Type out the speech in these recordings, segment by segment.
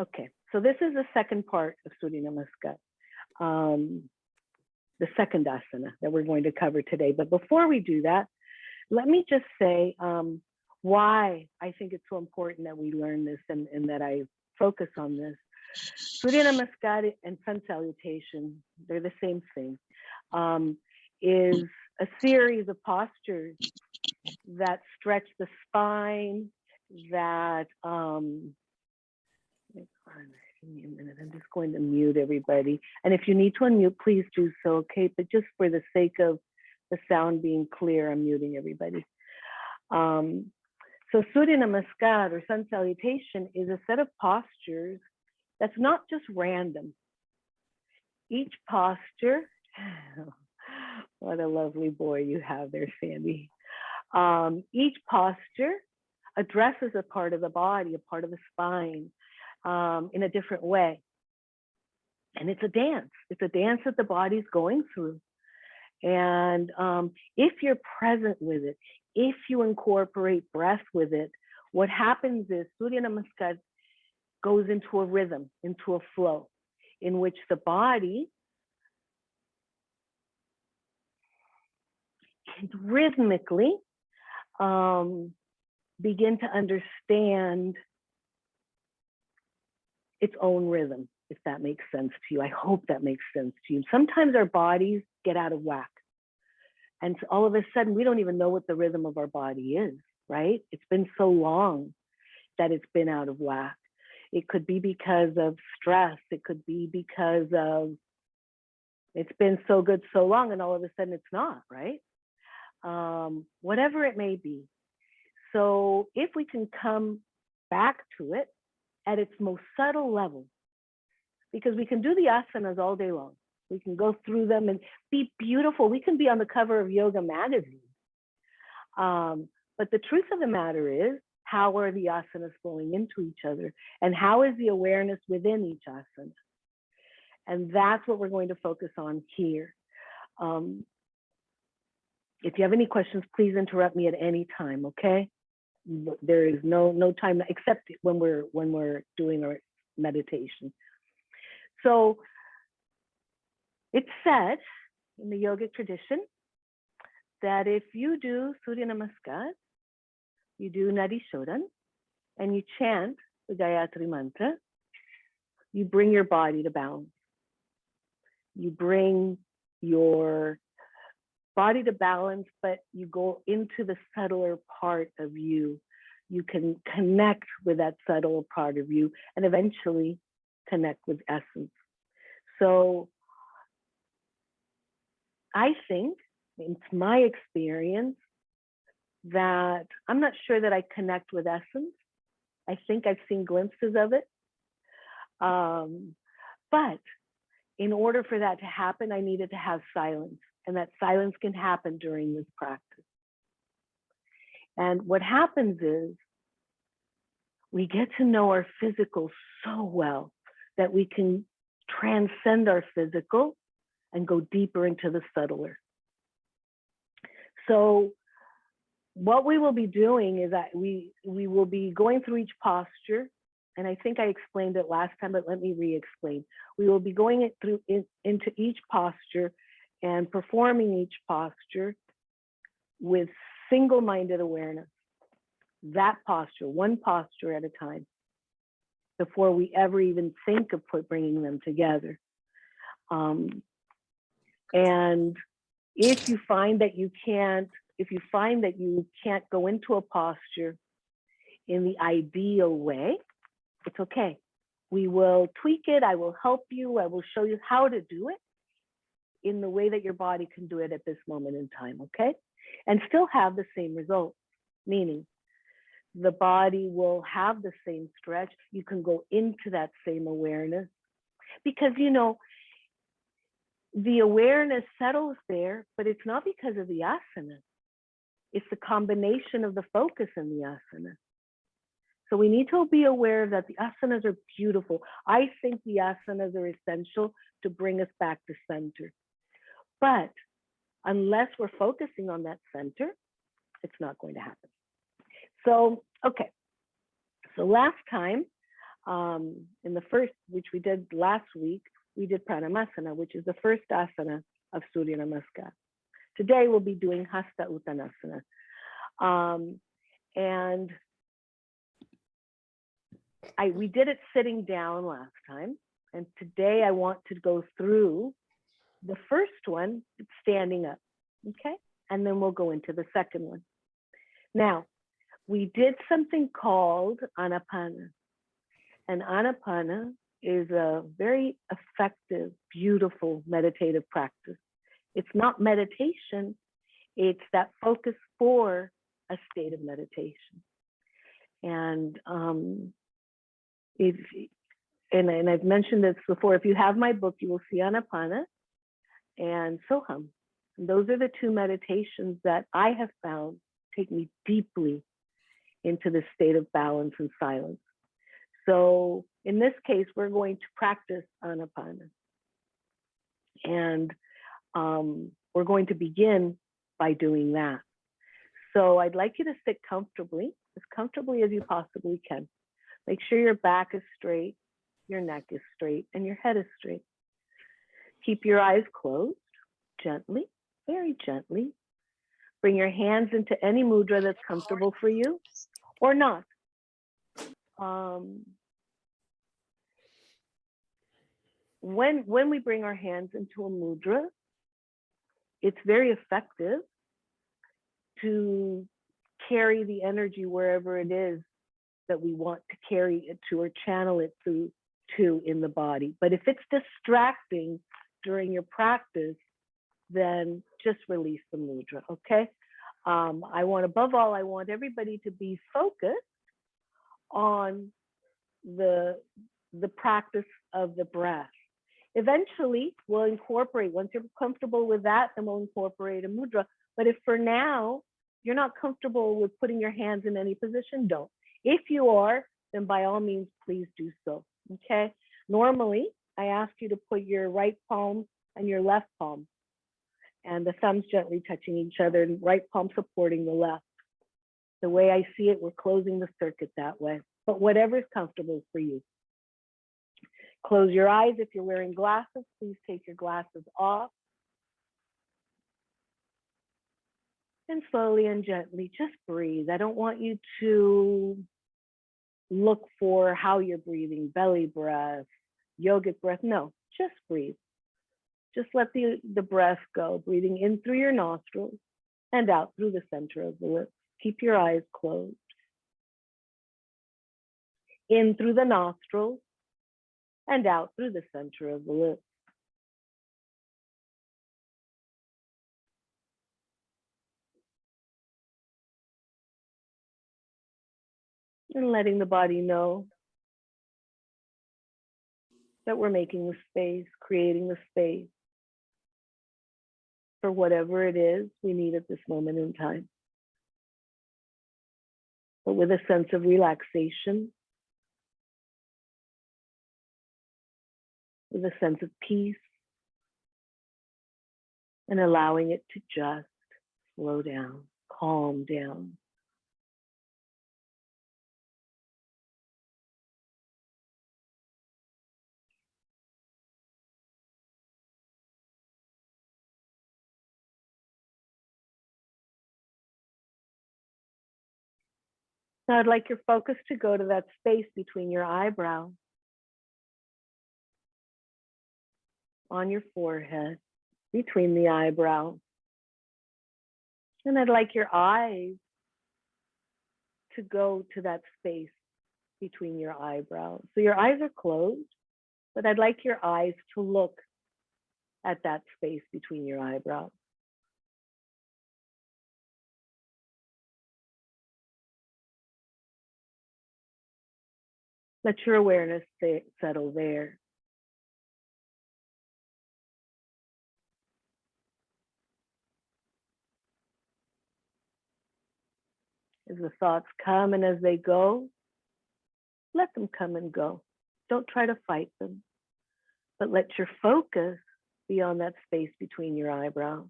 Okay, so this is the second part of Surya Namaskar, the second asana that we're going to cover today. But before we do that, let me just say why I think it's so important that we learn this and that I focus on this. Surya Namaskar and Sun Salutation, they're the same thing, is a series of postures that stretch the spine, that, give me a minute, I'm just going to mute everybody. And if you need to unmute, please do so, okay? But just for the sake of the sound being clear, I'm muting everybody. So Surya Namaskar or Sun Salutation is a set of postures that's not just random. Each posture, what a lovely boy you have there, Sandy. Each posture addresses a part of the body, a part of the spine, in a different way. And it's a dance. It's a dance that the body's going through. And if you're present with it, if you incorporate breath with it, what happens is Surya Namaskar goes into a rhythm, into a flow, in which the body can rhythmically begin to understand its own rhythm, if that makes sense to you. I hope that makes sense to you. Sometimes our bodies get out of whack. And all of a sudden, we don't even know what the rhythm of our body is, right? It's been so long that it's been out of whack. It could be because of stress. It could be because of, it's been so good so long and all of a sudden it's not, right? Whatever it may be. So if we can come back to it at its most subtle level, because we can do the asanas all day long. We can go through them and be beautiful. We can be on the cover of Yoga magazine. But the truth of the matter is, how are the asanas flowing into each other? And how is the awareness within each asana? And that's what we're going to focus on here. If you have any questions, please interrupt me at any time, okay? There is no time except when we're doing our meditation. So it's said in the yogic tradition that if you do Surya Namaskar, you do Nadi Shodhan, and you chant the Gayatri Mantra, you bring your body to balance. You bring your body to balance, but you go into the subtler part of you. You can connect with that subtle part of you and eventually connect with essence. So I think, it's my experience, that I'm not sure that I connect with essence. I think I've seen glimpses of it. But in order for that to happen, I needed to have silence. And that silence can happen during this practice. And what happens is we get to know our physical so well that we can transcend our physical and go deeper into the subtler. So what we will be doing is that we will be going through each posture. And I think I explained it last time, but let me re-explain. We will be going into each posture and performing each posture with single-minded awareness. That posture, one posture at a time, before we ever even think of bringing them together. And if you find that you can't go into a posture in the ideal way, it's okay. We will tweak it. I will help you. I will show you how to do it in the way that your body can do it at this moment in time, okay? And still have the same result, meaning the body will have the same stretch. You can go into that same awareness because, you know, the awareness settles there, but it's not because of the asana. It's the combination of the focus and the asana. So we need to be aware that the asanas are beautiful. I think the asanas are essential to bring us back to center. But unless we're focusing on that center, it's not going to happen. So, okay. So last time, In the first, which we did last week, we did Pranamasana, which is the first asana of Surya Namaskar. Today we'll be doing Hasta Uttanasana. And we did it sitting down last time. And today I want to go through the first one, standing up, okay? And then we'll go into the second one. Now, we did something called Anapana. And Anapana is a very effective, beautiful meditative practice. It's not meditation, it's that focus for a state of meditation. And and I've mentioned this before, if you have my book, you will see Anapana and Soham. And those are the two meditations that I have found take me deeply into the state of balance and silence. So in this case, we're going to practice Anapana. And we're going to begin by doing that. So I'd like you to sit comfortably as you possibly can. Make sure your back is straight, your neck is straight, and your head is straight. Keep your eyes closed, gently, very gently. Bring your hands into any mudra that's comfortable for you, or not. When we bring our hands into a mudra, it's very effective to carry the energy wherever it is that we want to carry it to or channel it to in the body. But if it's distracting during your practice, then just release the mudra, okay? Above all, I want everybody to be focused on the practice of the breath. Eventually, we'll incorporate, once you're comfortable with that, then we'll incorporate a mudra. But if for now, you're not comfortable with putting your hands in any position, don't. If you are, then by all means, please do so, okay? Normally, I ask you to put your right palm and your left palm, and the thumbs gently touching each other, and right palm supporting the left. The way I see it, we're closing the circuit that way, but whatever's comfortable for you. Close your eyes. If you're wearing glasses, please take your glasses off. And slowly and gently, just breathe. I don't want you to look for how you're breathing, belly breath, yogic breath. No, just breathe. Just let the breath go, breathing in through your nostrils and out through the center of the lips. Keep your eyes closed. In through the nostrils and out through the center of the lips. And letting the body know that we're making the space, creating the space for whatever it is we need at this moment in time. But with a sense of relaxation, with a sense of peace, and allowing it to just slow down, calm down. Now I'd like your focus to go to that space between your eyebrows, on your forehead, between the eyebrows. And I'd like your eyes to go to that space between your eyebrows. So your eyes are closed, but I'd like your eyes to look at that space between your eyebrows. Let your awareness settle there. As the thoughts come and as they go, let them come and go. Don't try to fight them, but let your focus be on that space between your eyebrows.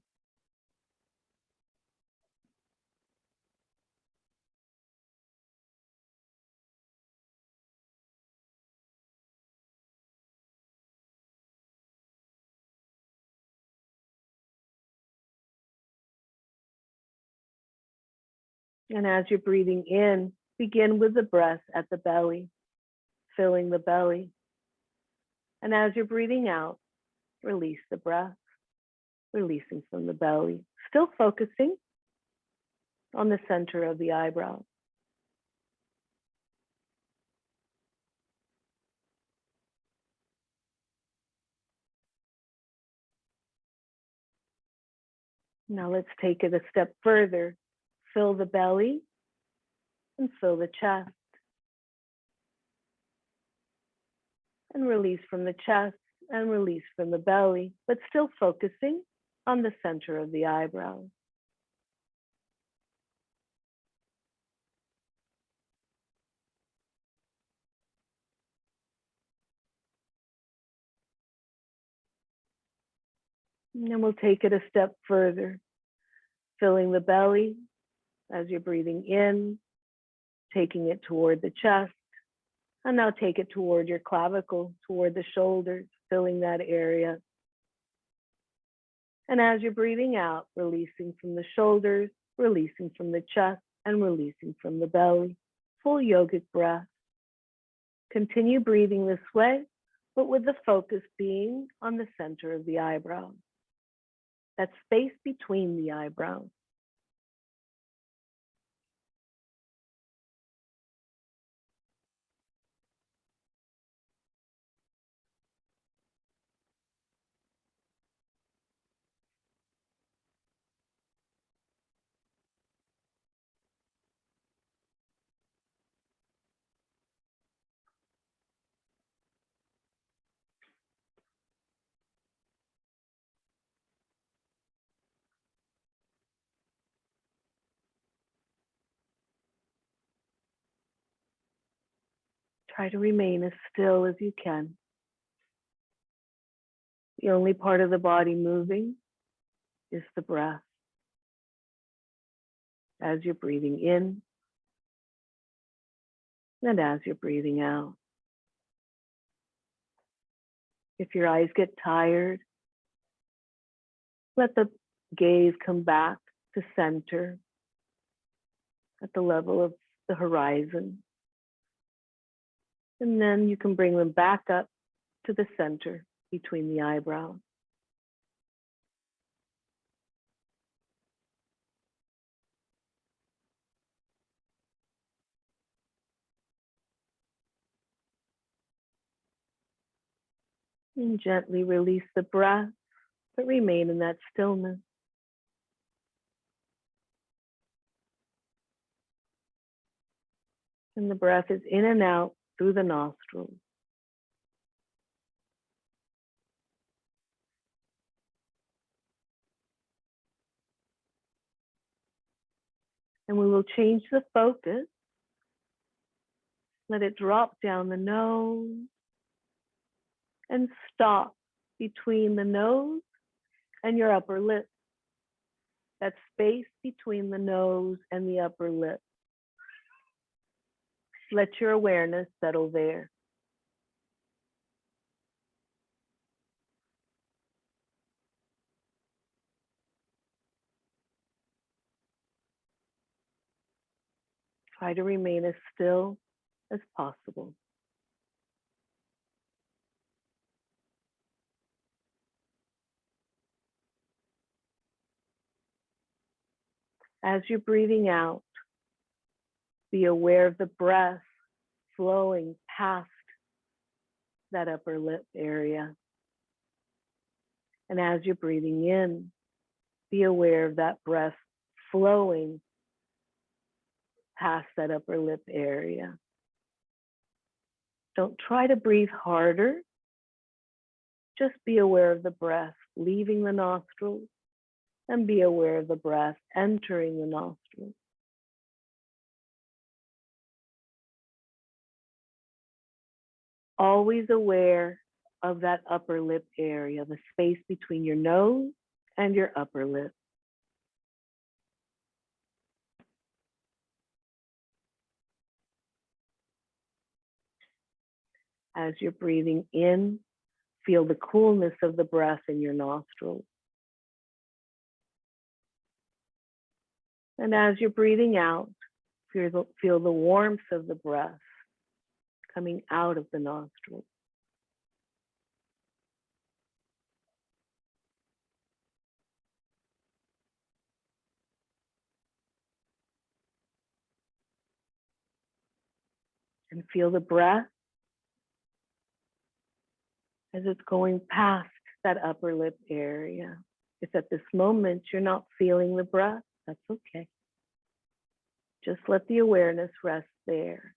And as you're breathing in, begin with the breath at the belly, filling the belly. And as you're breathing out, release the breath, releasing from the belly, still focusing on the center of the eyebrow. Now let's take it a step further. Fill the belly and fill the chest. And release from the chest and release from the belly, but still focusing on the center of the eyebrow. And then we'll take it a step further, filling the belly as you're breathing in, taking it toward the chest, and now take it toward your clavicle, toward the shoulders, filling that area. And as you're breathing out, releasing from the shoulders, releasing from the chest, and releasing from the belly. Full yogic breath. Continue breathing this way, but with the focus being on the center of the eyebrow. That space between the eyebrows. Try to remain as still as you can. The only part of the body moving is the breath. As you're breathing in and as you're breathing out. If your eyes get tired, let the gaze come back to center at the level of the horizon. And then you can bring them back up to the center between the eyebrows. And gently release the breath, but remain in that stillness. And the breath is in and out through the nostrils. And we will change the focus. Let it drop down the nose and stop between the nose and your upper lip. That space between the nose and the upper lip. Let your awareness settle there. Try to remain as still as possible. As you're breathing out, be aware of the breath flowing past that upper lip area. And as you're breathing in, be aware of that breath flowing past that upper lip area. Don't try to breathe harder. Just be aware of the breath leaving the nostrils and be aware of the breath entering the nostrils. Always aware of that upper lip area, the space between your nose and your upper lip. As you're breathing in, feel the coolness of the breath in your nostrils. And as you're breathing out, Feel the warmth of the breath coming out of the nostrils. And feel the breath as it's going past that upper lip area. If at this moment you're not feeling the breath, that's okay. Just let the awareness rest there.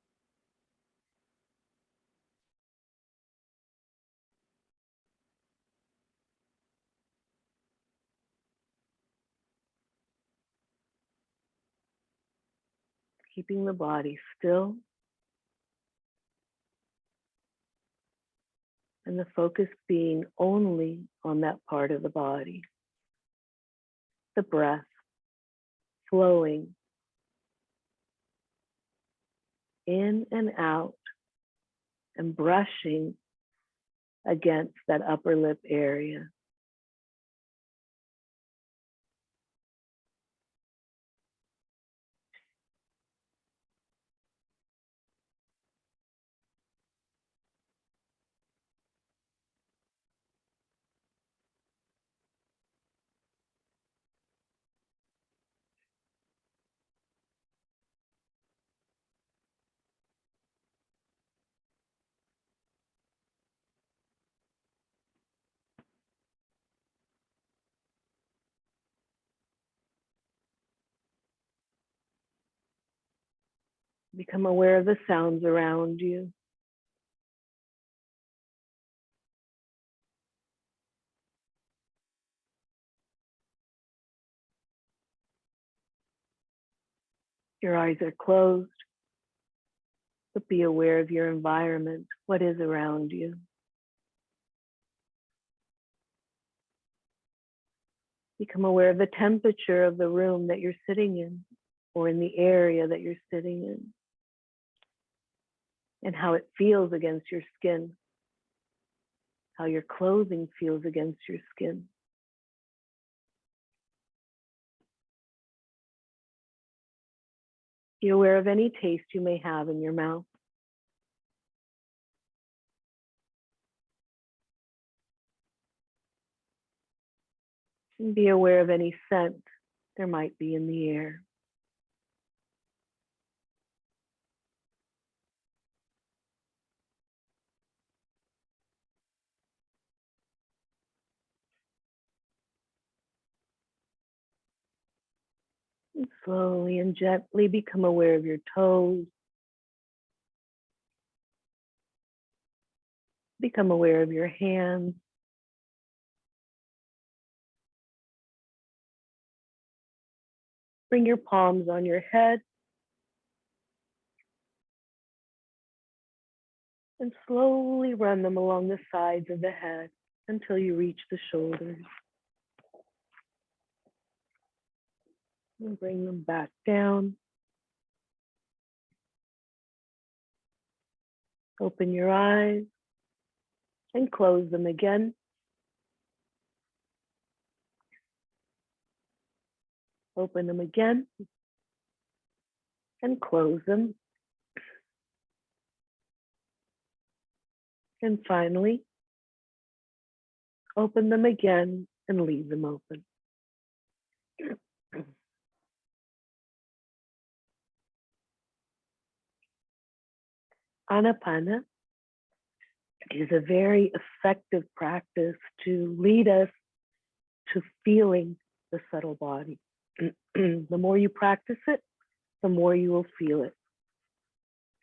Keeping the body still. And the focus being only on that part of the body. The breath flowing in and out and brushing against that upper lip area. Become aware of the sounds around you. Your eyes are closed, but be aware of your environment, what is around you. Become aware of the temperature of the room that you're sitting in, or in the area that you're sitting in, and how it feels against your skin, how your clothing feels against your skin. Be aware of any taste you may have in your mouth. And be aware of any scent there might be in the air. And slowly and gently become aware of your toes. Become aware of your hands. Bring your palms on your head. And slowly run them along the sides of the head until you reach the shoulders. And bring them back down. Open your eyes and close them again. Open them again and close them. And finally, open them again and leave them open. Anapana is a very effective practice to lead us to feeling the subtle body. The more you practice it, the more you will feel it.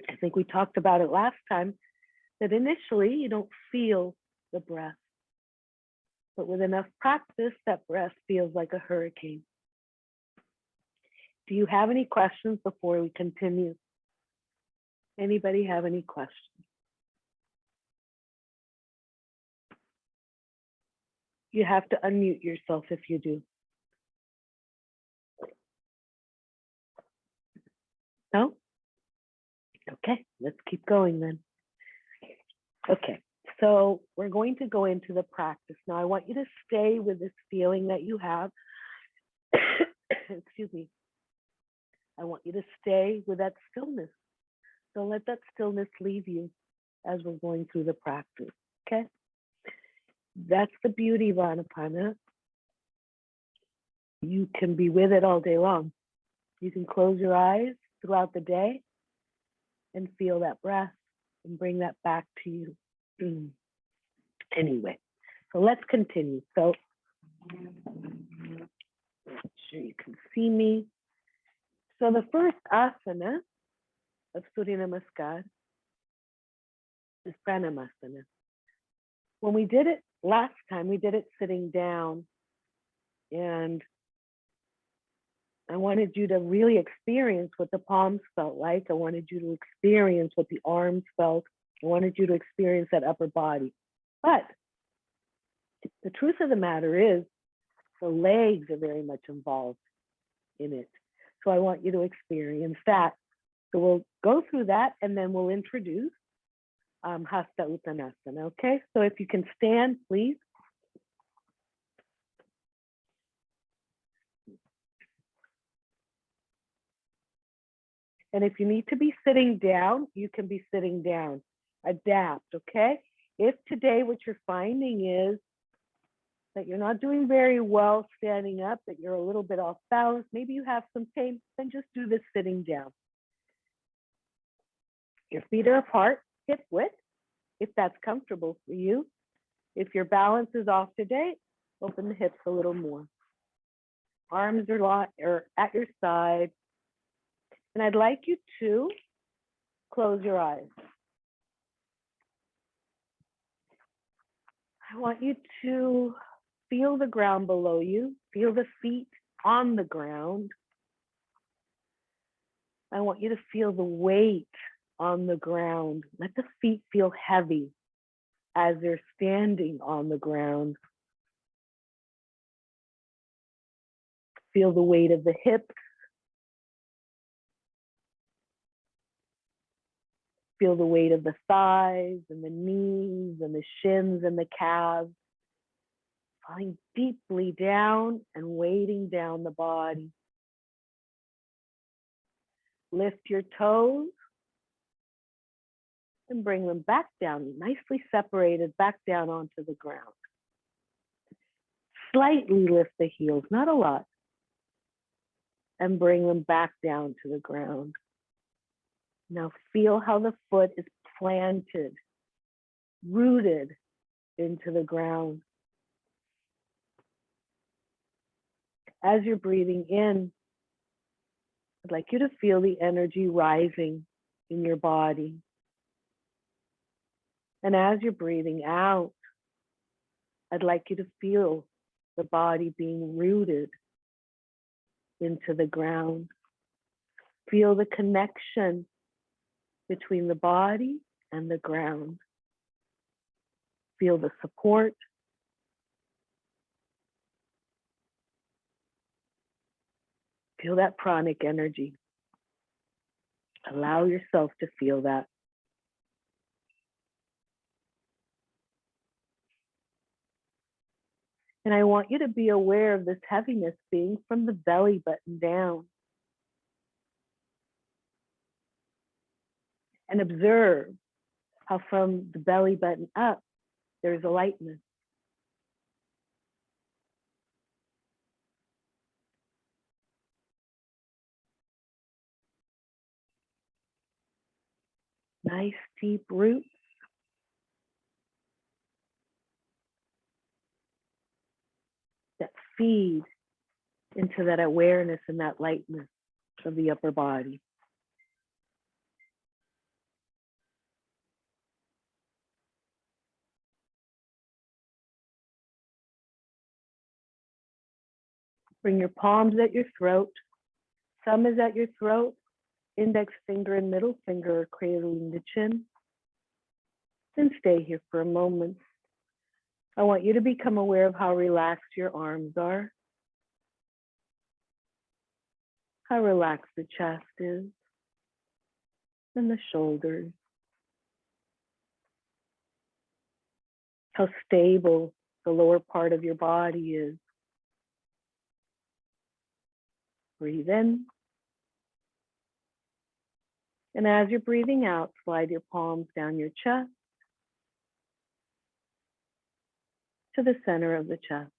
I think we talked about it last time, that initially you don't feel the breath, but with enough practice, that breath feels like a hurricane. Do you have any questions before we continue? Anybody have any questions? You have to unmute yourself if you do. No? Okay, let's keep going then. Okay, so we're going to go into the practice. Now I want you to stay with this feeling that you have, excuse me, I want you to stay with that stillness. Don't let that stillness leave you as we're going through the practice, okay? That's the beauty of Anapana. You can be with it all day long. You can close your eyes throughout the day and feel that breath and bring that back to you. Anyway, so let's continue. So, make sure you can see me. So the first asana of Surya Namaskar is Pranamasana. When we did it last time, we did it sitting down, and I wanted you to really experience what the palms felt like. I wanted you to experience what the arms felt. I wanted you to experience that upper body. But the truth of the matter is, the legs are very much involved in it. So I want you to experience that. So we'll go through that, and then we'll introduce Hasta Uttanasana, okay? So if you can stand, please. And if you need to be sitting down, you can be sitting down. Adapt, okay? If today what you're finding is that you're not doing very well standing up, that you're a little bit off balance, maybe you have some pain, then just do this sitting down. Your feet are apart, hip width, if that's comfortable for you. If your balance is off today, open the hips a little more. Arms are at your side. And I'd like you to close your eyes. I want you to feel the ground below you, feel the feet on the ground. I want you to feel the weight on the ground. Let the feet feel heavy as they're standing on the ground. Feel the weight of the hips. Feel the weight of the thighs and the knees and the shins and the calves. Falling deeply down and weighting down the body. Lift your toes and bring them back down, nicely separated, back down onto the ground. Slightly lift the heels, not a lot, and bring them back down to the ground. Now feel how the foot is planted, rooted into the ground. As you're breathing in, I'd like you to feel the energy rising in your body. And as you're breathing out, I'd like you to feel the body being rooted into the ground. Feel the connection between the body and the ground. Feel the support. Feel that pranic energy. Allow yourself to feel that. And I want you to be aware of this heaviness being from the belly button down. And observe how from the belly button up, there's a lightness. Nice deep roots. That feed into that awareness and that lightness of the upper body. Bring your palms at your throat. Thumb is at your throat. Index finger and middle finger are cradling the chin. Then stay here for a moment. I want you to become aware of how relaxed your arms are. How relaxed the chest is. And the shoulders. How stable the lower part of your body is. Breathe in And as you're breathing out, slide your palms down your chest to the center of the chest.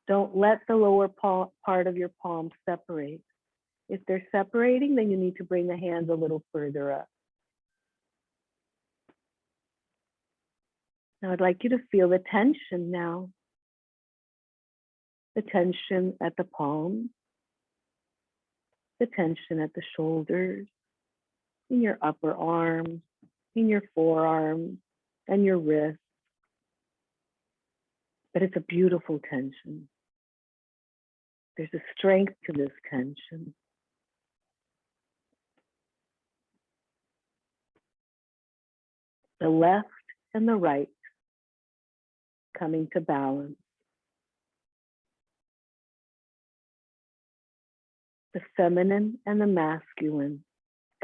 Don't let the lower part of your palms separate. If they're separating, then you need to bring the hands a little further up. Now I'd like you to feel the tension now. The tension at the palms, the tension at the shoulders, in your upper arms, in your forearms, and your wrists. But it's a beautiful tension. There's a strength to this tension. The left and the right coming to balance. The feminine and the masculine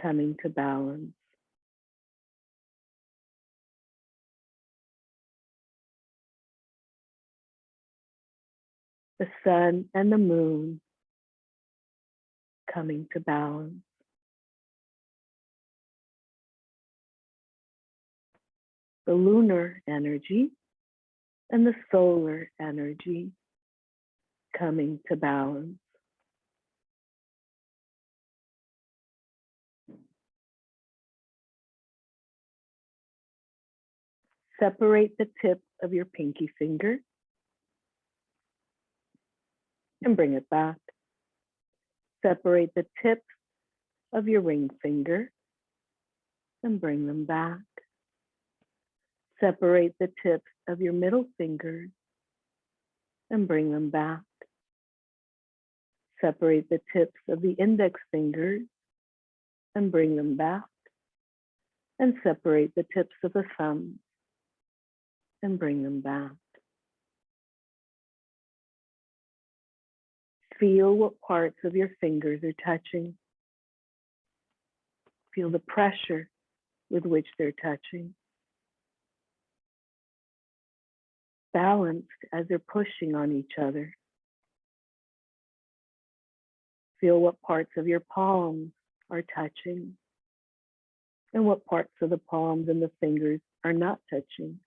coming to balance. The sun and the moon coming to balance. The lunar energy and the solar energy coming to balance. Separate the tip of your pinky finger and bring it back. Separate the tip of your ring finger and bring them back. Separate the tips of your middle fingers and bring them back. Separate the tips of the index fingers and bring them back. And separate the tips of the thumbs and bring them back. Feel what parts of your fingers are touching. Feel the pressure with which they're touching. Balanced as they're pushing on each other. Feel what parts of your palms are touching and what parts of the palms and the fingers are not touching.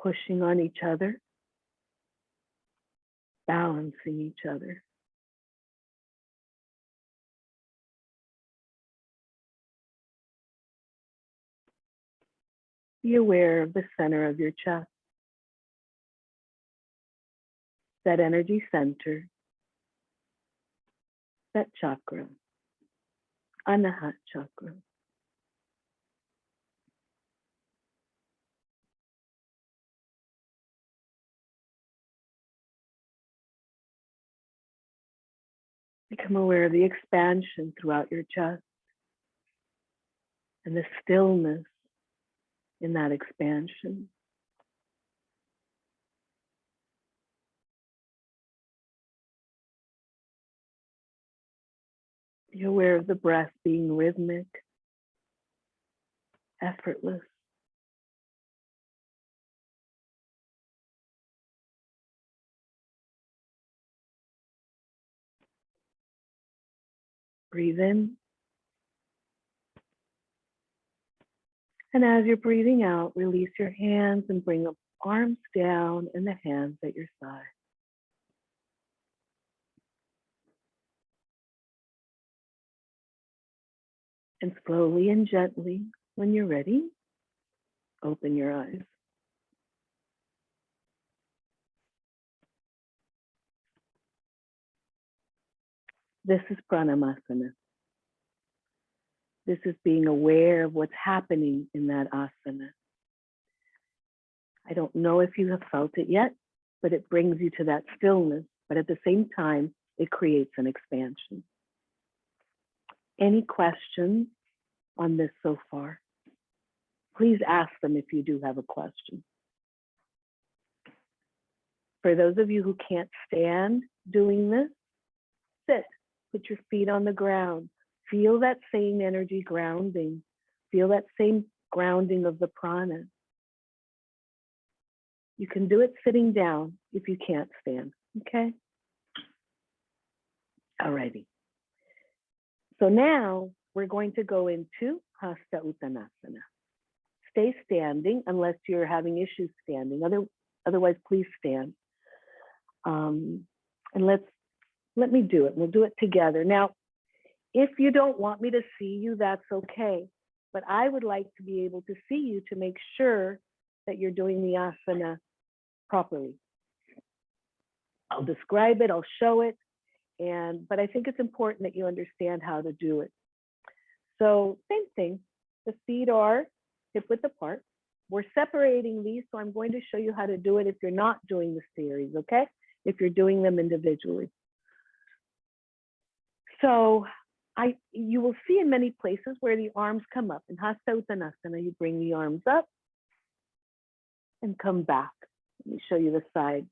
Pushing on each other, balancing each other. Be aware of the center of your chest. That energy center, that chakra, Anahat chakra. Become aware of the expansion throughout your chest and the stillness in that expansion. Be aware of the breath being rhythmic, effortless. Breathe in. And as you're breathing out, release your hands and bring the arms down and the hands at your side. And slowly and gently, when you're ready, open your eyes. This is Pranamasana. This is being aware of what's happening in that asana. I don't know if you have felt it yet, but it brings you to that stillness, but at the same time, it creates an expansion. Any questions on this so far? Please ask them if you do have a question. For those of you who can't stand doing this, sit, put your feet on the ground. Feel that same energy grounding. Feel that same grounding of the prana. You can do it sitting down if you can't stand, okay? Alrighty. So now we're going to go into Hasta Uttanasana. Stay standing unless you're having issues standing. Otherwise, please stand. And let me do it. We'll do it together. Now, if you don't want me to see you, that's okay. But I would like to be able to see you to make sure that you're doing the asana properly. I'll describe it, I'll show it, but I think it's important that you understand how to do it. So same thing, the feet are hip width apart. We're separating these, so I'm going to show you how to do it if you're not doing the series, okay? If you're doing them individually. So you will see in many places where the arms come up. In Hasta Uttanasana, you bring the arms up and come back. Let me show you the side.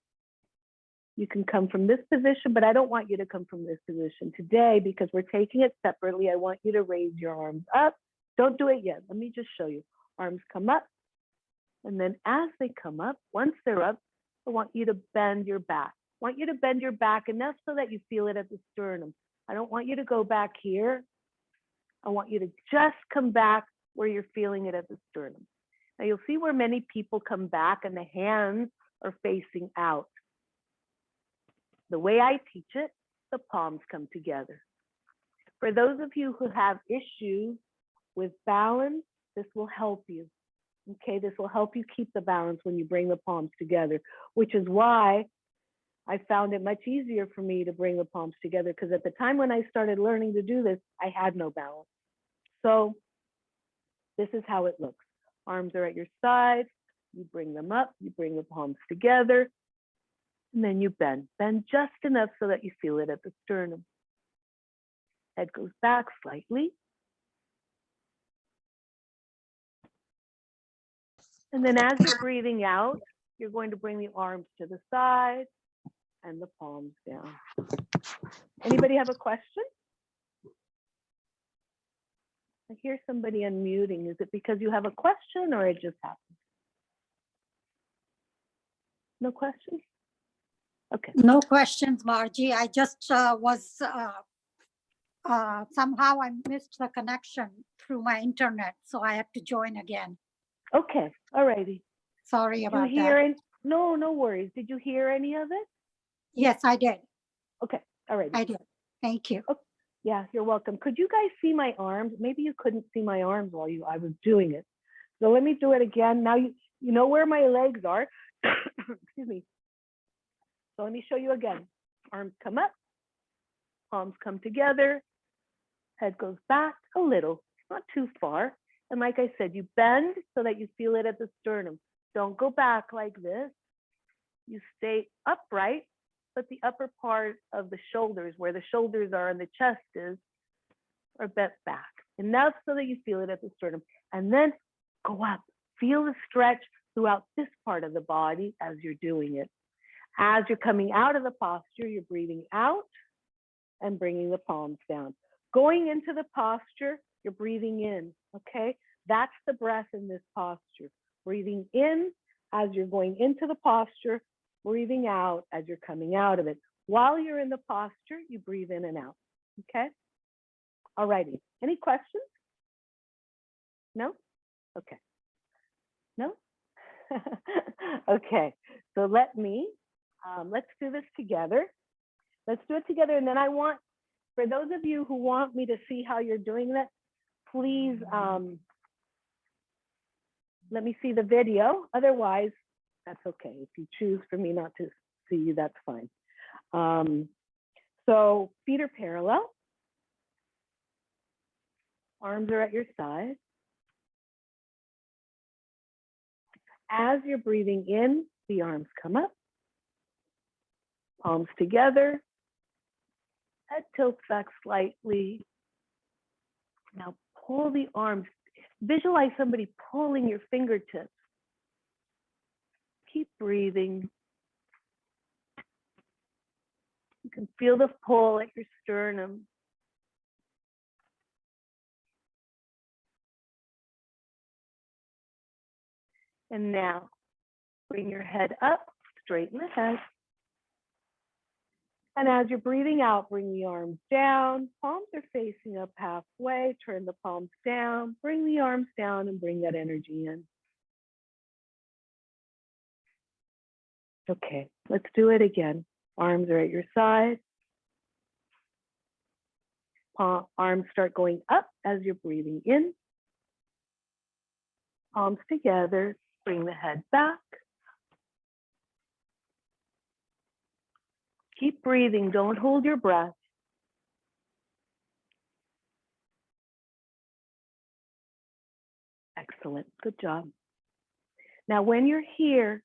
You can come from this position, but I don't want you to come from this position today because we're taking it separately. I want you to raise your arms up. Don't do it yet. Let me just show you. Arms come up. And then as they come up, once they're up, I want you to bend your back. I want you to bend your back enough so that you feel it at the sternum. I don't want you to go back here. I want you to just come back where you're feeling it at the sternum. Now you'll see where many people come back and the hands are facing out. The way I teach it, the palms come together. For those of you who have issues with balance, this will help you. Okay, this will help you keep the balance when you bring the palms together, which is why I found it much easier for me to bring the palms together, because at the time when I started learning to do this, I had no balance. So this is how it looks. Arms are at your side, you bring them up, you bring the palms together, and then you bend. Bend just enough so that you feel it at the sternum. Head goes back slightly. And then as you're breathing out, you're going to bring the arms to the side and the palms down. Anybody have a question? I hear somebody unmuting. Is it because you have a question or it just happened? No questions? Okay. No questions, Margie. I just somehow I missed the connection through my internet, so I had to join again. Okay, all righty. Sorry about that. No worries. Did you hear any of it? Yes, I did. Okay, all right. I did. Thank you. Okay. Yeah, you're welcome. Could you guys see my arms? Maybe you couldn't see my arms while I was doing it. So let me do it again. Now you know where my legs are. Excuse me. So let me show you again. Arms come up, palms come together, head goes back a little, not too far. And like I said, you bend so that you feel it at the sternum. Don't go back like this. You stay upright, but the upper part of the shoulders, where the shoulders are and the chest is, are bent back. Enough so that you feel it at the sternum. And then go up. Feel the stretch throughout this part of the body as you're doing it. As you're coming out of the posture, you're breathing out and bringing the palms down. Going into the posture, you're breathing in, okay? That's the breath in this posture. Breathing in as you're going into the posture, breathing out as you're coming out of it. While you're in the posture, you breathe in and out, okay? All righty. Any questions? No? Okay. No? Okay, so let's do this together. Let's do it together. And then I want, for those of you who want me to see how you're doing that, please let me see the video. Otherwise, that's okay. If you choose for me not to see you, that's fine. So feet are parallel. Arms are at your side. As you're breathing in, the arms come up. Palms together. Head tilts back slightly. Now pull the arms. Visualize somebody pulling your fingertips. Keep breathing. You can feel the pull at your sternum. And now bring your head up, straighten the head. And as you're breathing out, bring the arms down. Palms are facing up halfway. Turn the palms down. Bring the arms down and bring that energy in. Okay, let's do it again. Arms are at your side. Arms start going up as you're breathing in. Palms together. Bring the head back. Keep breathing. Don't hold your breath. Excellent. Good job. Now, when you're here,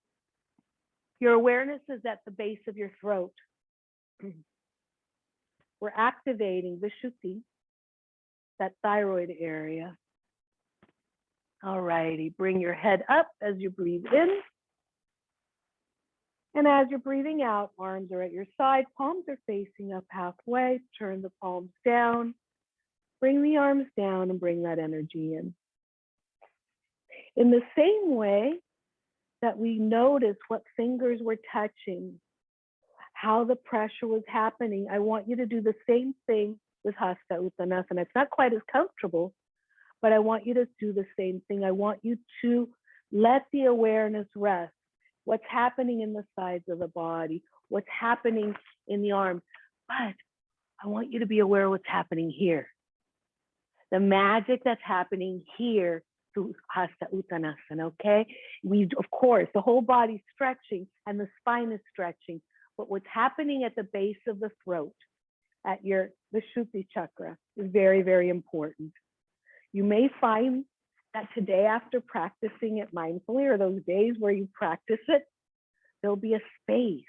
your awareness is at the base of your throat. We're activating Vishuddhi, that thyroid area. All righty. Bring your head up as you breathe in. And as you're breathing out, arms are at your side, palms are facing up halfway. Turn the palms down. Bring the arms down and bring that energy in. In the same way that we notice what fingers were touching, how the pressure was happening, I want you to do the same thing with Hasta Uttanasana. It's not quite as comfortable, but I want you to do the same thing. I want you to let the awareness rest. What's happening in the sides of the body, what's happening in the arms, but I want you to be aware of what's happening here. The magic that's happening here through Hasta Uttanasana, okay? Of course, the whole body's stretching and the spine is stretching, but what's happening at the base of the throat, at the Vishuddhi chakra, is very, very important. You may find that today, after practicing it mindfully, or those days where you practice it, there'll be a space.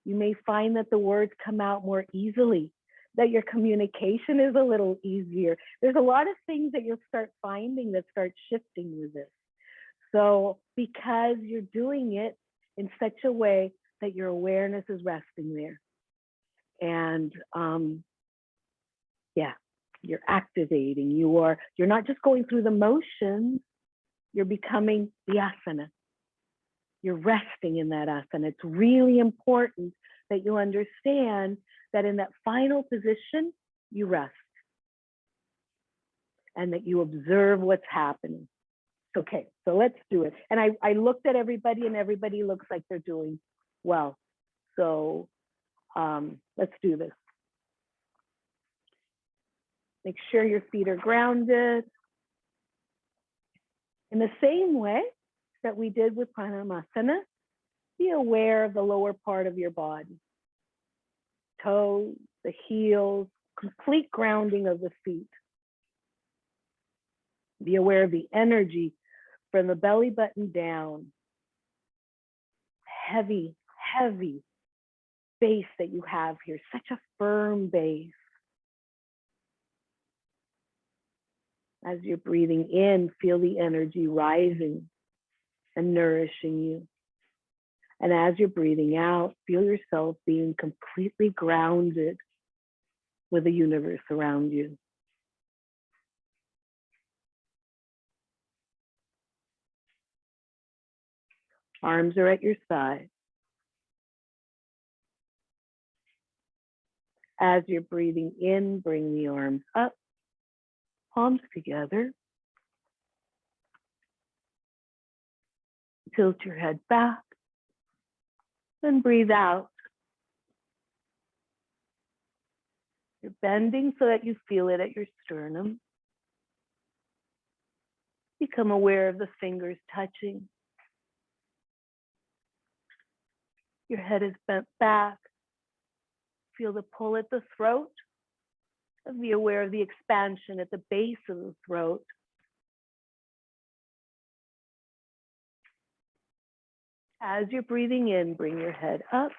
You may find that the words come out more easily, that your communication is a little easier. There's a lot of things that you'll start finding that start shifting with this. So because you're doing it in such a way that your awareness is resting there. And yeah, you're activating. You're not just going through the motions, you're becoming the asana. You're resting in that asana. It's really important that you understand that in that final position, you rest and that you observe what's happening. Okay, so let's do it. And I looked at everybody and everybody looks like they're doing well. So let's do this. Make sure your feet are grounded. In the same way that we did with Pranamasana, be aware of the lower part of your body. Toes, the heels, complete grounding of the feet. Be aware of the energy from the belly button down. Heavy, heavy base that you have here, such a firm base. As you're breathing in, feel the energy rising and nourishing you. And as you're breathing out, feel yourself being completely grounded with the universe around you. Arms are at your side. As you're breathing in, bring the arms up, palms together. Tilt your head back, then breathe out. You're bending so that you feel it at your sternum. Become aware of the fingers touching. Your head is bent back. Feel the pull at the throat. And be aware of the expansion at the base of the throat. As you're breathing in, bring your head up.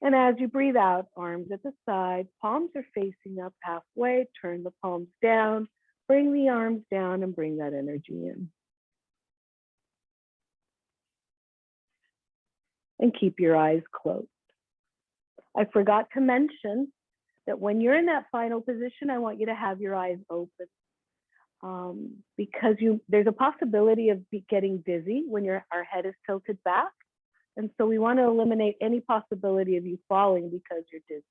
And as you breathe out, arms at the side, palms are facing up halfway, turn the palms down, bring the arms down and bring that energy in. And keep your eyes closed. I forgot to mention that when you're in that final position, I want you to have your eyes open. Because there's a possibility of getting dizzy when our head is tilted back. And so we want to eliminate any possibility of you falling because you're dizzy.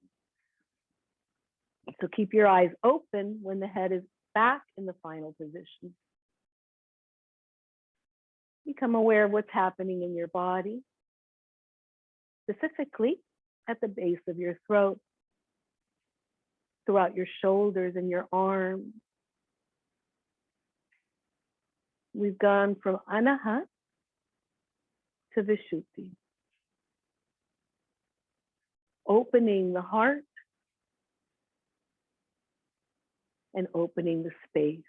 So keep your eyes open when the head is back in the final position. Become aware of what's happening in your body, specifically at the base of your throat, throughout your shoulders and your arms. We've gone from Anahat to Vishuddhi, opening the heart and opening the space.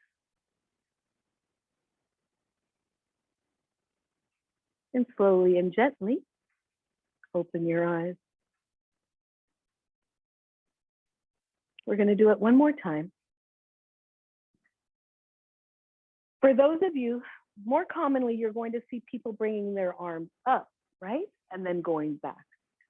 And slowly and gently, open your eyes. We're going to do it one more time. For those of you, more commonly, you're going to see people bringing their arms up, right? And then going back.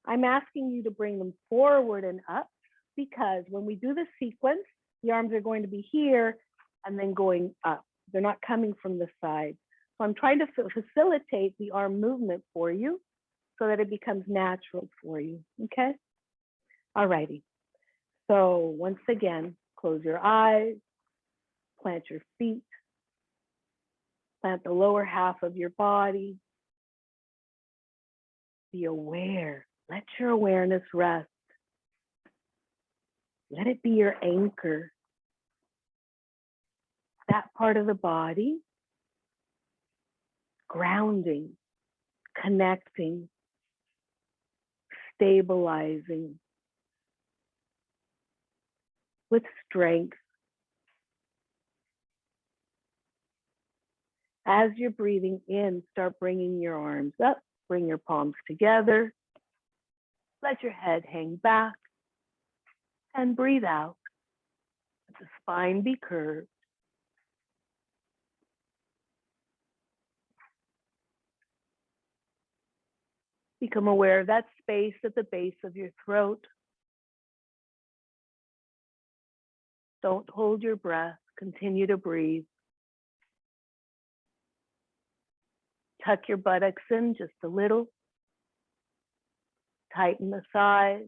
I'm asking you to bring them forward and up because when we do the sequence, the arms are going to be here and then going up. They're not coming from the side. So I'm trying to facilitate the arm movement for you so that it becomes natural for you, okay? All righty. So once again, close your eyes, plant your feet, plant the lower half of your body. Be aware. Let your awareness rest. Let it be your anchor. That part of the body, grounding, connecting, stabilizing with strength. As you're breathing in, start bringing your arms up, bring your palms together, let your head hang back, and breathe out. Let the spine be curved. Become aware of that space at the base of your throat. Don't hold your breath. Continue to breathe. Tuck your buttocks in just a little. Tighten the thighs.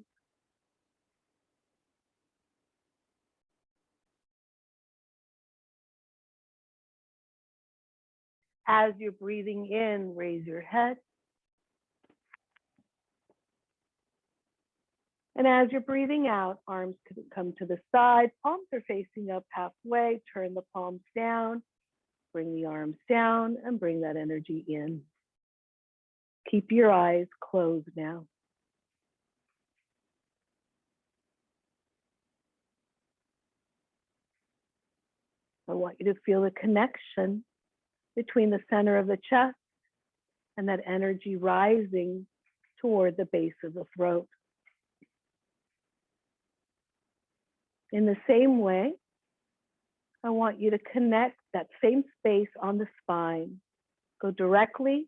As you're breathing in, raise your head. And as you're breathing out, arms could come to the side, palms are facing up halfway, turn the palms down, bring the arms down and bring that energy in. Keep your eyes closed now. I want you to feel the connection between the center of the chest and that energy rising toward the base of the throat. In the same way, I want you to connect that same space on the spine. Go directly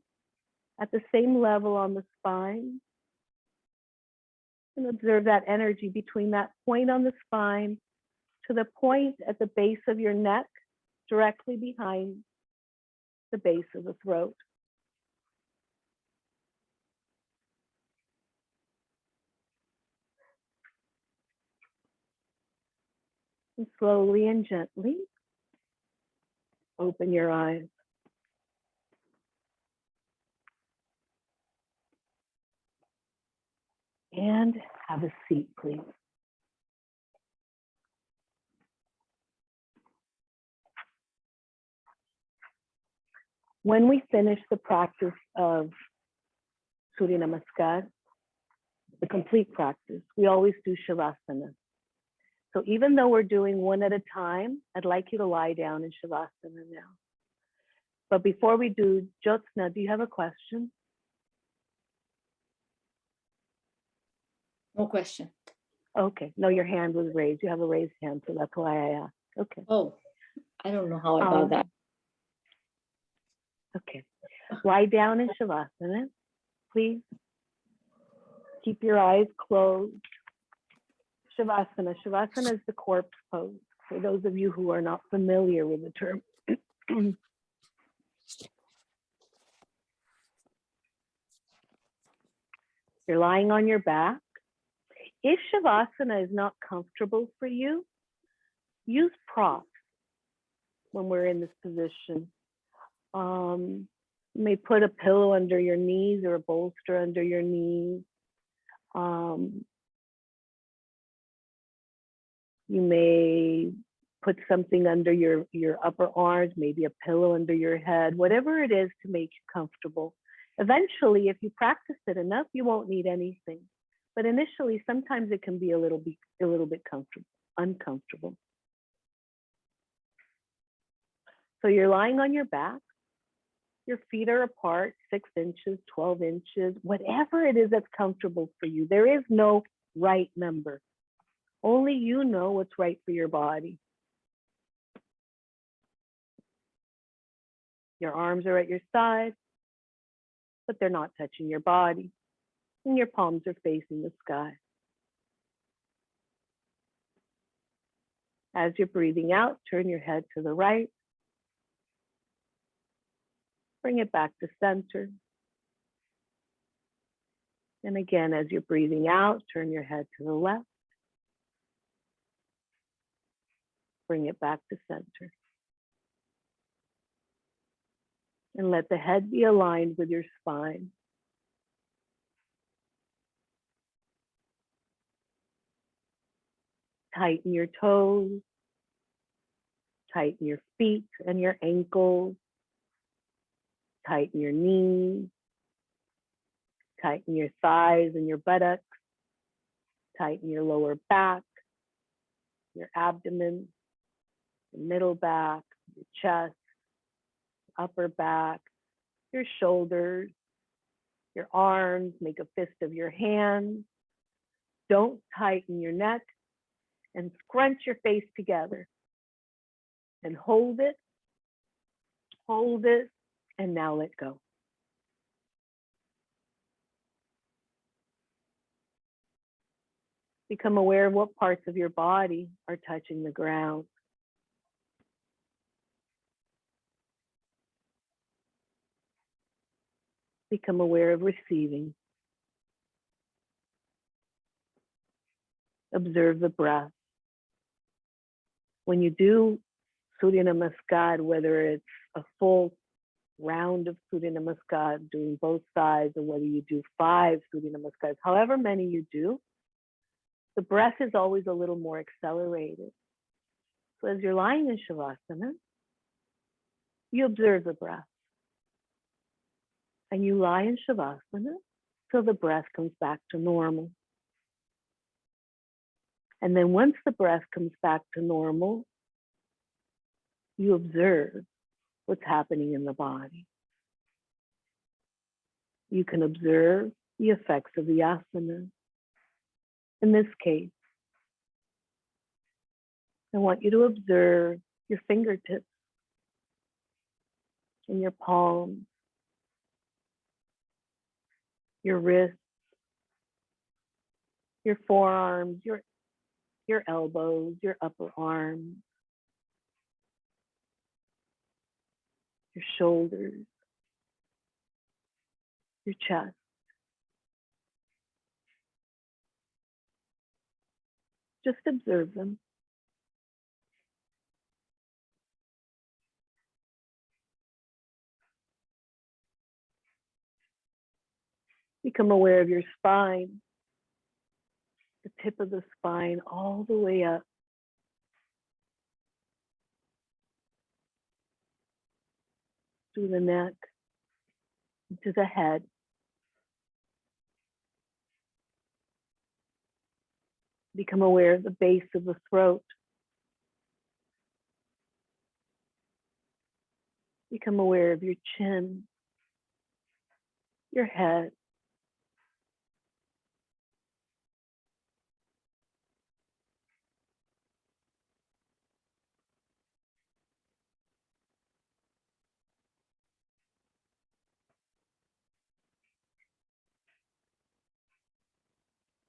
at the same level on the spine and observe that energy between that point on the spine to the point at the base of your neck, directly behind the base of the throat. And slowly and gently, open your eyes. And have a seat, please. When we finish the practice of Surya Namaskar, the complete practice, we always do Shavasana. So even though we're doing one at a time, I'd like you to lie down in Shavasana now. But before we do, Jyotsna, do you have a question? No question. Okay, no, your hand was raised. You have a raised hand, so that's why I asked. Okay. Oh, I don't know how I got that. Okay, lie down in Shavasana, please. Keep your eyes closed. Shavasana. Shavasana is the corpse pose, for those of you who are not familiar with the term. You're lying on your back. If Shavasana is not comfortable for you, use props when we're in this position. You may put a pillow under your knees or a bolster under your knees. You may put something under your upper arms, maybe a pillow under your head, whatever it is to make you comfortable. Eventually, if you practice it enough, you won't need anything. But initially, sometimes it can be a little bit uncomfortable. So you're lying on your back. Your feet are apart, 6 inches, 12 inches, whatever it is that's comfortable for you. There is no right number. Only you know what's right for your body. Your arms are at your side, but they're not touching your body. And your palms are facing the sky. As you're breathing out, turn your head to the right. Bring it back to center. And again, as you're breathing out, turn your head to the left. Bring it back to center. And let the head be aligned with your spine. Tighten your toes. Tighten your feet and your ankles. Tighten your knees. Tighten your thighs and your buttocks. Tighten your lower back, your abdomen, your middle back, your chest, upper back, your shoulders, your arms. Make a fist of your hands. Don't tighten your neck, and scrunch your face together. And hold it, and now let go. Become aware of what parts of your body are touching the ground. Become aware of receiving. Observe the breath. When you do Surya Namaskar, whether it's a full round of Surya Namaskar, doing both sides, or whether you do 5 Surya Namaskars, however many you do, the breath is always a little more accelerated. So as you're lying in Shavasana, you observe the breath. And you lie in Shavasana till the breath comes back to normal. And then once the breath comes back to normal, you observe what's happening in the body. You can observe the effects of the asana. In this case, I want you to observe your fingertips and your palms, your wrists, your forearms, your elbows, your upper arms, your shoulders, your chest. Just observe them. Become aware of your spine, the tip of the spine all the way up. Through the neck, to the head. Become aware of the base of the throat. Become aware of your chin, your head.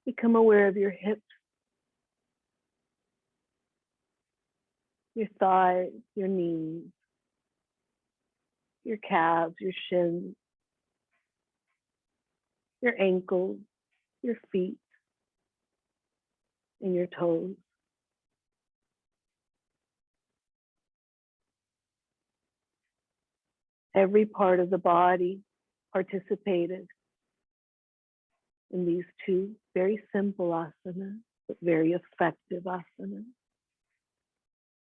Become aware of your hips, your thighs, your knees, your calves, your shins, your ankles, your feet and your toes. Every part of the body participated in these two very simple asanas, but very effective asanas.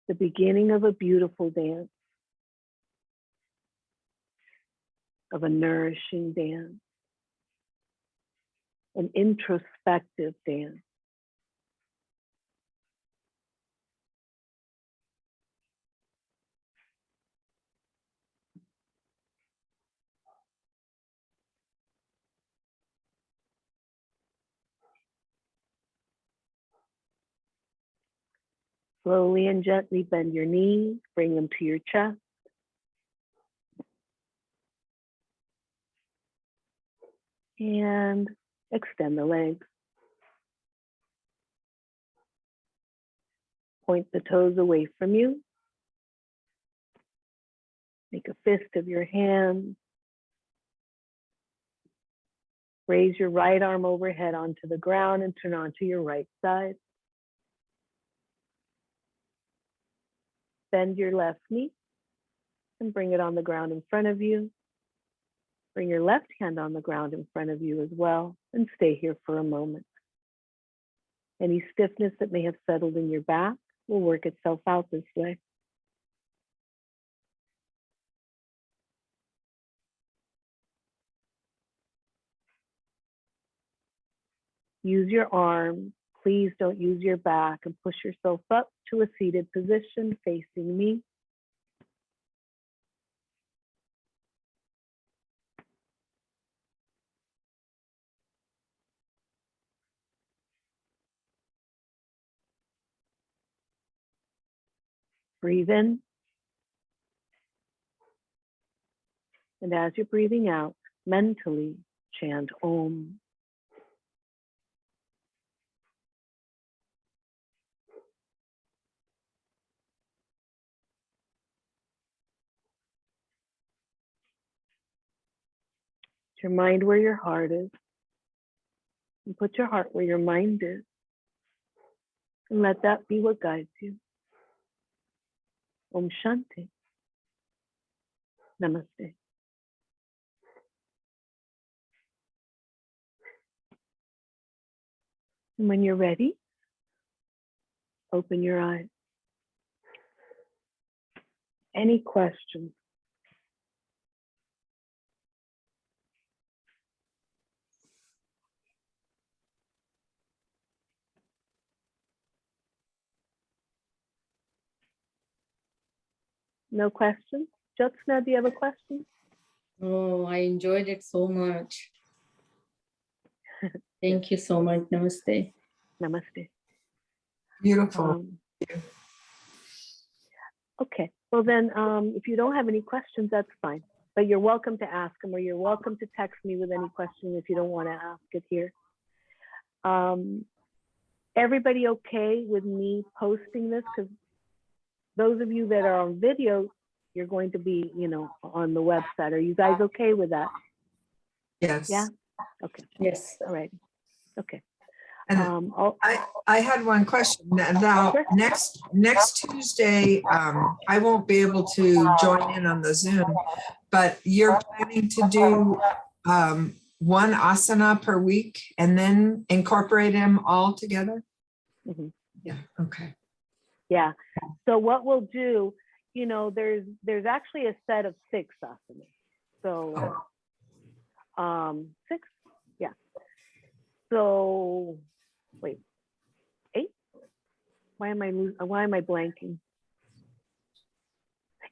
The beginning of a beautiful dance, of a nourishing dance, an introspective dance. Slowly and gently bend your knees, bring them to your chest. And extend the legs. Point the toes away from you. Make a fist of your hand. Raise your right arm overhead onto the ground and turn onto your right side. Bend your left knee and bring it on the ground in front of you. Bring your left hand on the ground in front of you as well, and stay here for a moment. Any stiffness that may have settled in your back will work itself out this way. Use your arms. Please don't use your back, and push yourself up to a seated position facing me. Breathe in. And as you're breathing out, mentally chant Om. Put your mind where your heart is. And put your heart where your mind is. And let that be what guides you. Om Shanti. Namaste. And when you're ready, open your eyes. Any questions? No questions? Jyotsna, do you have a question? Oh, I enjoyed it so much. Thank you so much. Namaste. Namaste. Beautiful. Okay, well then, if you don't have any questions, that's fine. But you're welcome to ask them, or you're welcome to text me with any question if you don't want to ask it here. Everybody okay with me posting this? Because those of you that are on video, you're going to be, on the website. Are you guys okay with that? Yes. Yeah? Okay, Yes. all right. Okay. And I had one question. Now, Sure. next Tuesday, I won't be able to join in on the Zoom, but you're planning to do one asana per week and then incorporate them all together? Mm-hmm. Yeah, okay. Yeah. So what we'll do, there's actually a set of 6 asanas. So, 6, yeah. So, wait, 8? Why am I blanking?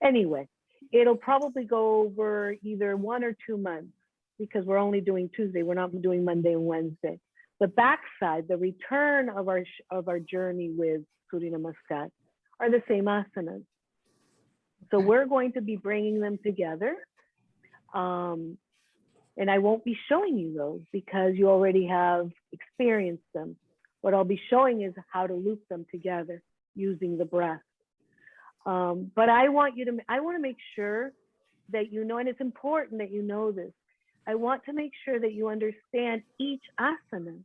Anyway, it'll probably go over either 1 or 2 months because we're only doing Tuesday. We're not doing Monday and Wednesday. The backside, the return of our journey with Surya Namaskar are the same asanas. So we're going to be bringing them together. And I won't be showing you those because you already have experienced them. What I'll be showing is how to loop them together using the breath. But I want to make sure that you know, and it's important that you know this. I want to make sure that you understand each asana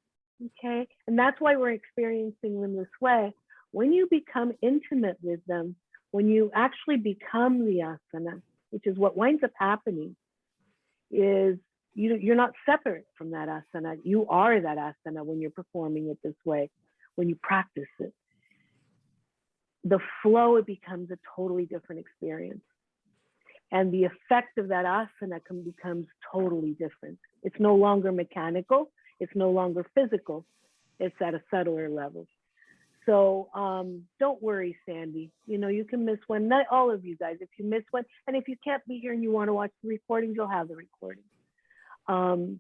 Okay, and that's why we're experiencing them this way. When you become intimate with them, when you actually become the asana, which is what winds up happening, is you're not separate from that asana. You are that asana when you're performing it this way, when you practice it. The flow, it becomes a totally different experience. And the effect of that asana becomes totally different. It's no longer mechanical. It's no longer physical. It's at a subtler level. So don't worry, Sandy. You know, you can miss one. Not all of you guys. If you miss one, and if you can't be here and you want to watch the recordings, you'll have the recording. And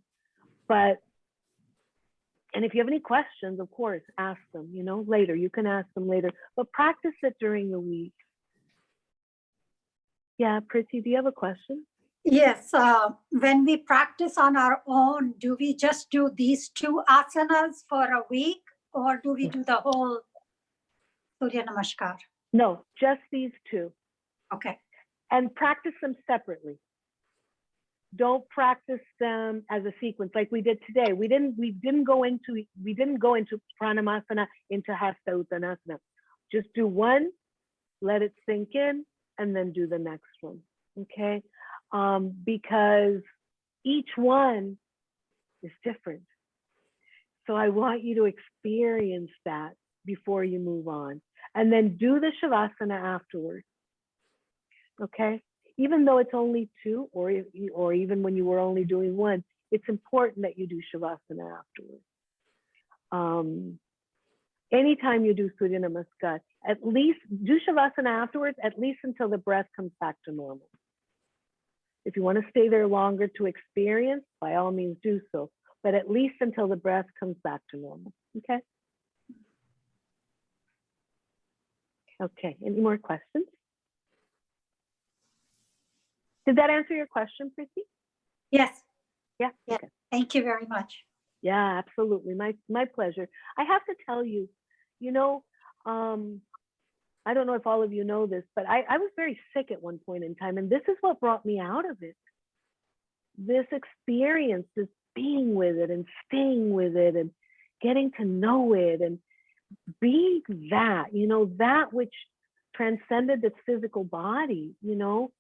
if you have any questions, of course, ask them, you know, later. You can ask them later, but practice it during the week. Yeah, Priti, do you have a question? Yes, when we practice on our own, do we just do these 2 asanas for a week, or do we do the whole Surya Namaskar? No, just these 2. Okay. And practice them separately. Don't practice them as a sequence like we did today. We didn't go into Pranamasana, into Hasta Uttanasana. Just do one, let it sink in, and then do the next one. Okay, because each one is different. So I want you to experience that before you move on, and then do the Shavasana afterwards. Okay. Even though it's only 2, or even when you were only doing 1, it's important that you do Shavasana afterwards. Anytime you do Surya Namaskar, at least do Shavasana afterwards, at least until the breath comes back to normal. If you want to stay there longer to experience, by all means do so, but at least until the breath comes back to normal, okay? Okay, any more questions? Did that answer your question, Priti? Yes. Yeah. Yeah. Okay. Thank you very much. Yeah, absolutely. My pleasure. I have to tell you, you know, I don't know if all of you know this, but I was very sick at one point in time, and this is what brought me out of it. This experience, this being with it and staying with it and getting to know it and being that, you know, that which transcended this physical body, you know.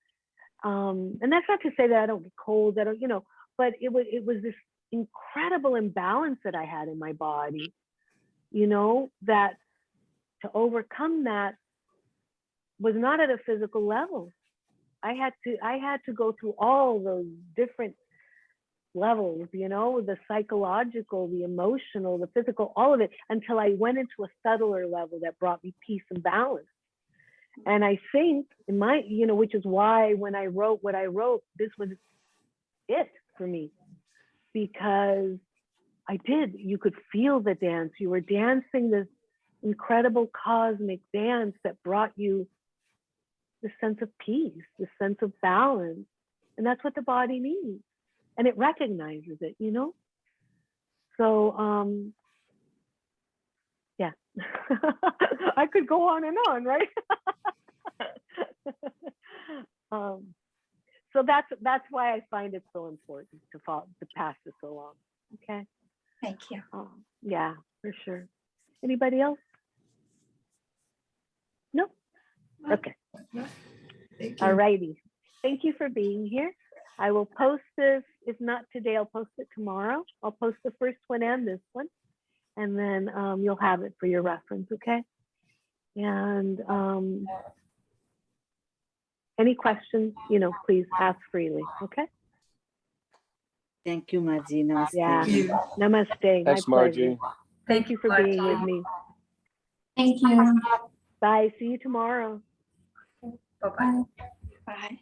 And that's not to say that I don't get colds, I don't, you know, but it was this incredible imbalance that I had in my body, you know, that to overcome that was not at a physical level. I had to go through all those different levels, you know, the psychological, the emotional, the physical, all of it, until I went into a subtler level that brought me peace and balance. And I think in my, you know, which is why when I wrote what I wrote, this was it for me, because you could feel the dance. You were dancing this incredible cosmic dance that brought you this sense of peace, this sense of balance. And that's what the body needs. And it recognizes it, you know? So, yeah, I could go on and on, right? So that's why I find it so important to pass this along. Okay. Thank you. Yeah, for sure. Anybody else? No. Okay. Thank you. All righty. Thank you for being here. I will post this. If not today, I'll post it tomorrow. I'll post the first one and this one, and then you'll have it for your reference. Okay. And any questions, you know, please ask freely. Okay. Thank you, Margie. Namaste. Yeah. Thank you. Namaste. Thanks, My pleasure. Margie. Thank you for being with me. Thank you. Bye. See you tomorrow. Bye-bye. Bye.